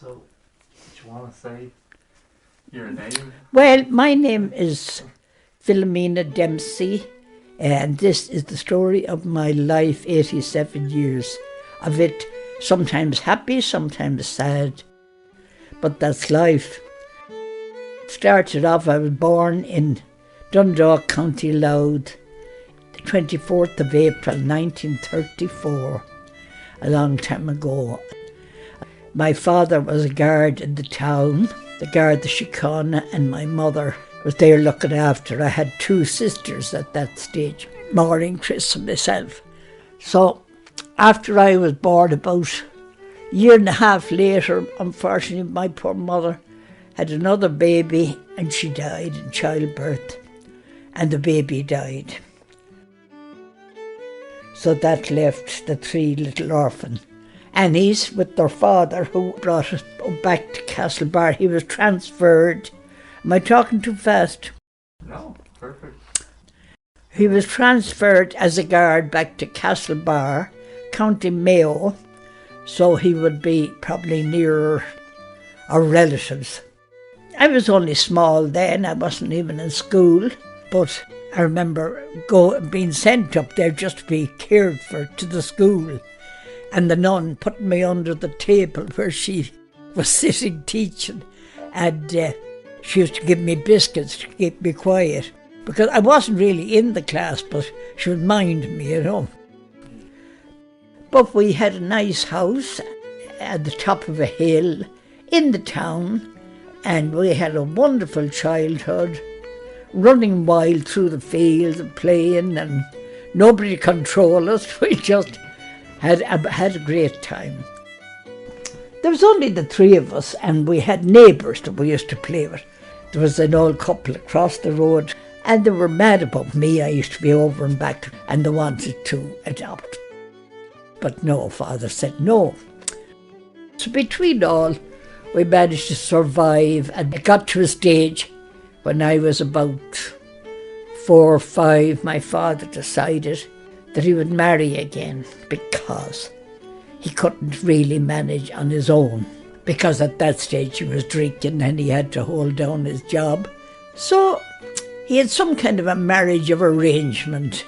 So, do you want to say your name? Well, my name is Philomena Dempsey, and this is the story of my life, 87 years of it, sometimes happy, sometimes sad, but that's life. Started off, I was born in Dundalk, County Louth, the 24th of April 1934, a long time ago. My father was a guard in the town, the guard, the Chicana, and my mother was there looking after. I had two sisters at that stage, Maureen, Chris and myself. So after I was born, about a year and a half later, unfortunately, my poor mother had another baby and she died in childbirth, and the baby died. So that left the three little orphan Annies with their father, who brought us back to Castlebar. He was transferred. Am I talking too fast? No, perfect. He was transferred as a guard back to Castlebar, County Mayo, so he would be probably nearer our relatives. I was only small then, I wasn't even in school, but I remember being sent up there just to be cared for to the school, and the nun put me under the table where she was sitting teaching, and she used to give me biscuits to keep me quiet, because I wasn't really in the class, but she would mind me, you know. But we had a nice house at the top of a hill in the town, and we had a wonderful childhood, running wild through the fields and playing, and nobody controlled us. We just had a great time. There was only the three of us, and we had neighbours that we used to play with. There was an old couple across the road, and they were mad about me. I used to be over and back, and they wanted to adopt. But no, father said no. So between all, we managed to survive, and it got to a stage when I was about 4 or 5, my father decided that he would marry again, because he couldn't really manage on his own, because at that stage he was drinking and he had to hold down his job. So he had some kind of a marriage of arrangement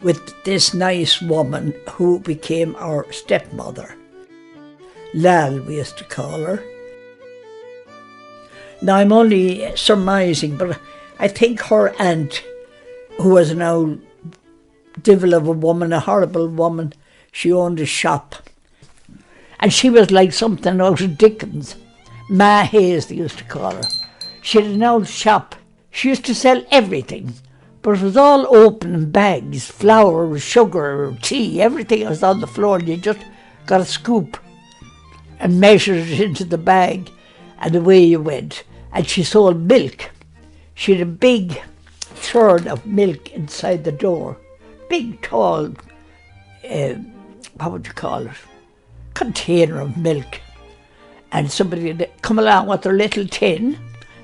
with this nice woman who became our stepmother. Lal, we used to call her. Now I'm only surmising, but I think her aunt, who was an old devil of a woman, a horrible woman, she owned a shop. And she was like something out of Dickens. Ma Hayes, they used to call her. She had an old shop. She used to sell everything, but it was all open in bags, flour, sugar, tea, everything was on the floor, and you just got a scoop and measured it into the bag, and away you went. And she sold milk. She had a big churn of milk inside the door. Big, tall, what would you call it? Container of milk. And somebody would come along with their little tin.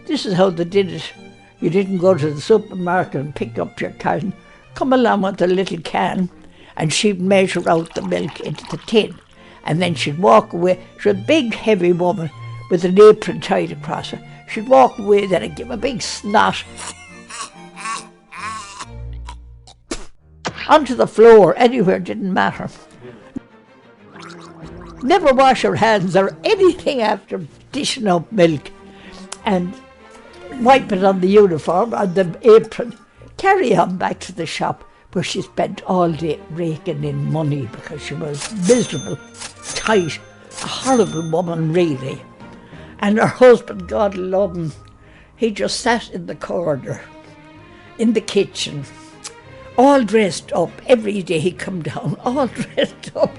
This is how they did it. You didn't go to the supermarket and pick up your can. Come along with a little can, and she'd measure out the milk into the tin. And then she'd walk away. She was a big, heavy woman with an apron tied across her. She'd walk away then and give a big snot onto the floor, anywhere, didn't matter. Never wash her hands or anything after dishing out milk, and wipe it on the uniform, on the apron, carry on back to the shop, where she spent all day raking in money because she was miserable, tight, a horrible woman really. And her husband, God love him, he just sat in the corner, in the kitchen, all dressed up. Every day he'd come down, all dressed up,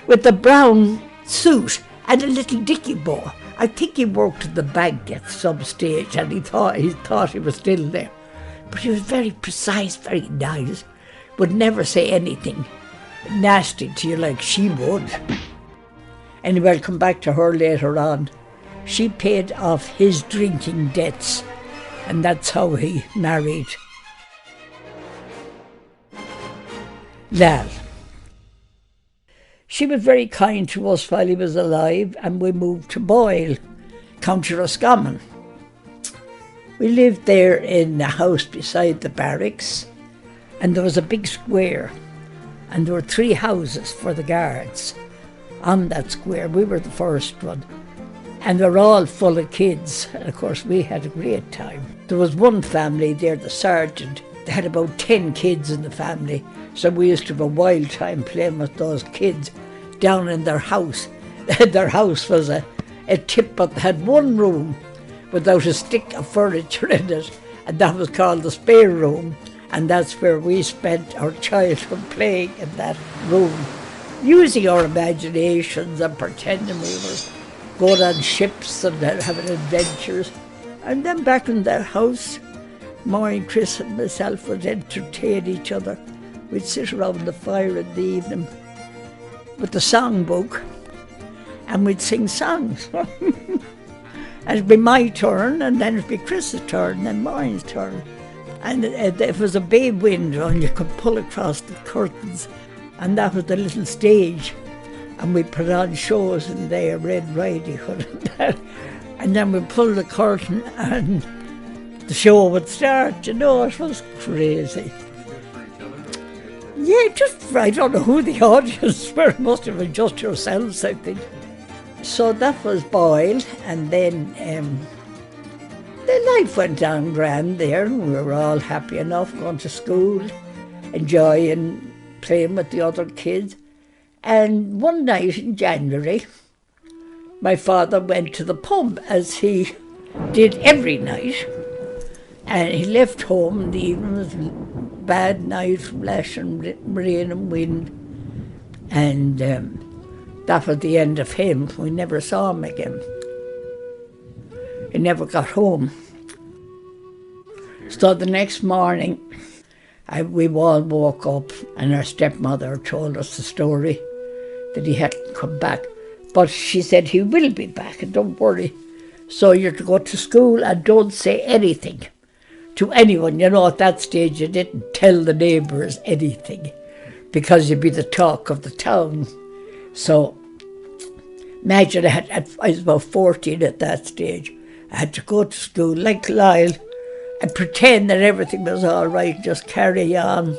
with a brown suit and a little dicky bow. I think he worked at the bank at some stage, and he thought he was still there. But he was very precise, very nice, would never say anything nasty to you like she would. Anyway, I'll come back to her later on. She paid off his drinking debts, and that's how he married Lal. She was very kind to us while he was alive, and we moved to Boyle, County Roscommon. We lived there in a house beside the barracks, and there was a big square, and there were 3 houses for the guards on that square. We were the first one, and they were all full of kids, and of course we had a great time. There was one family there, the sergeant. They had about 10 kids in the family, so we used to have a wild time playing with those kids down in their house. Their house was a tip, but they had one room without a stick of furniture in it, and that was called the spare room, and that's where we spent our childhood playing in that room, using our imaginations and pretending we were going on ships and having adventures. And then back in their house, Maureen, Chris and myself would entertain each other. We'd sit around the fire in the evening with the songbook, and we'd sing songs. And it'd be my turn, and then it'd be Chris's turn, and then Maureen's turn. And it was a bay window, and you could pull across the curtains, and that was the little stage. And we put on shows in there, Red Riding Hood and that. And then we'd pull the curtain, and the show would start. You know, it was crazy. Yeah, just, I don't know who the audience were. It must have been just yourselves, I think. So that was Boyle, and then the life went on grand there, and we were all happy enough, going to school, enjoying playing with the other kids. And one night in January, my father went to the pub, as he did every night, and he left home in the evening. It was a bad night, lashing rain and wind, and that was the end of him. We never saw him again. He never got home. So the next morning, we all woke up, and our stepmother told us the story that he hadn't come back. But she said he will be back, and don't worry. So you're to go to school and don't say anything to anyone. You know, at that stage you didn't tell the neighbours anything, because you'd be the talk of the town. So imagine, I was about 14 at that stage. I had to go to school like Lyle and pretend that everything was all right, just carry on.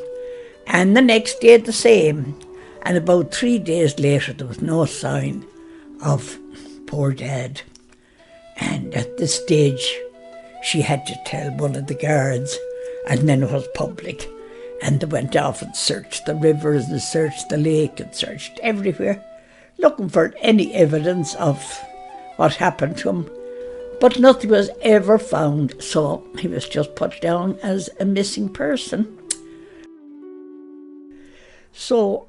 And the next day the same. And about 3 days later there was no sign of poor Dad. And at this stage she had to tell one of the guards, and then it was public. And they went off and searched the rivers and searched the lake and searched everywhere, looking for any evidence of what happened to him. But nothing was ever found, so he was just put down as a missing person. So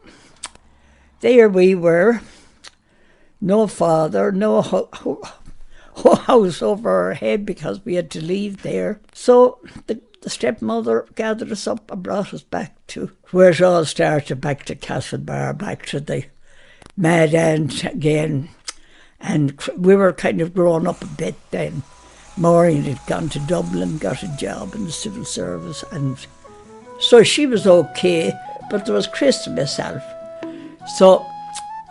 there we were, no father, no house over our head, because we had to leave there. So the stepmother gathered us up and brought us back to where it all started, back to Castlebar, back to the Mad Aunt again. And we were kind of grown up a bit then. Maureen had gone to Dublin, got a job in the civil service, and so she was okay, but there was Chris and myself. So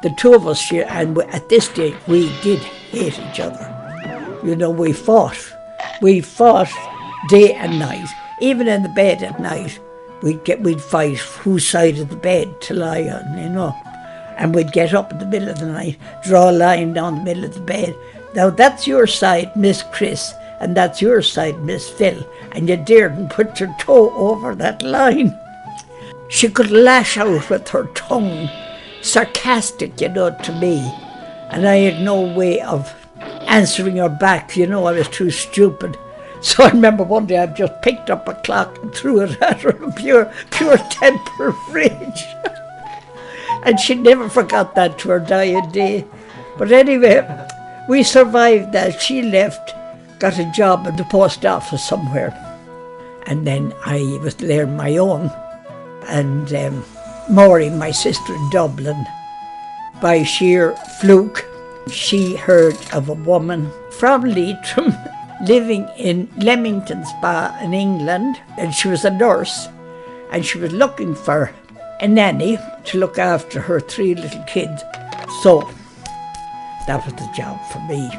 the two of us, and at this stage we did hate each other. You know, we fought day and night. Even in the bed at night, we'd fight whose side of the bed to lie on, you know. And we'd get up in the middle of the night, draw a line down the middle of the bed. Now that's your side, Miss Chris, and that's your side, Miss Phil, and you daren't put your toe over that line. She could lash out with her tongue, sarcastic, you know, to me, and I had no way of answering her back. You know, I was too stupid. So I remember one day I just picked up a clock and threw it at her in pure temper rage. And she never forgot that to her dying day. But anyway, we survived that. She left, got a job at the post office somewhere. And then I was there on my own. And Maureen, my sister in Dublin, by sheer fluke, she heard of a woman from Leitrim living in Leamington Spa in England. And she was a nurse. And she was looking for a nanny to look after her 3 little kids. So that was the job for me.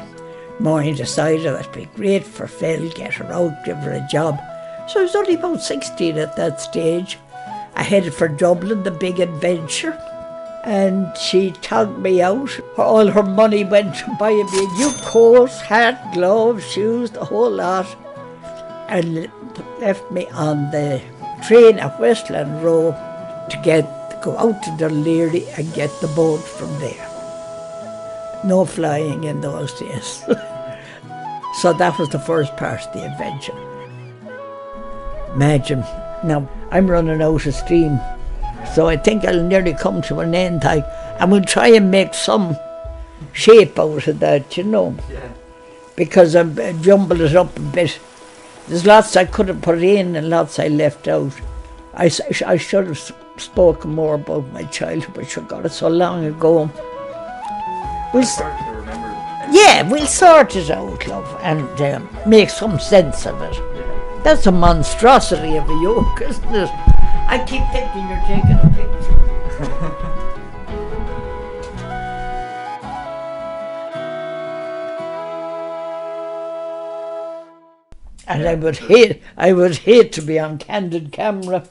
Maureen decided that'd be great for Phil, get her out, give her a job. So I was only about 16 at that stage. I headed for Dublin, the big adventure, and she togged me out. All her money went to buying me a new coat, hat, gloves, shoes, the whole lot, and left me on the train at Westland Row to go out to Dunleary and get the boat from there. No flying in those days. So that was the first part of the adventure. Imagine, now I'm running out of steam, so I think I'll nearly come to an end. And we'll try and make some shape out of that, you know, because I've jumbled it up a bit. There's lots I could have put in and lots I left out. I should have spoken more about my childhood, but I got it so long ago. It's hard to remember. Yeah, we'll sort it out, love, and make some sense of it. That's a monstrosity of a yoke, isn't it? I keep thinking you're taking a picture. And I would hate to be on candid camera.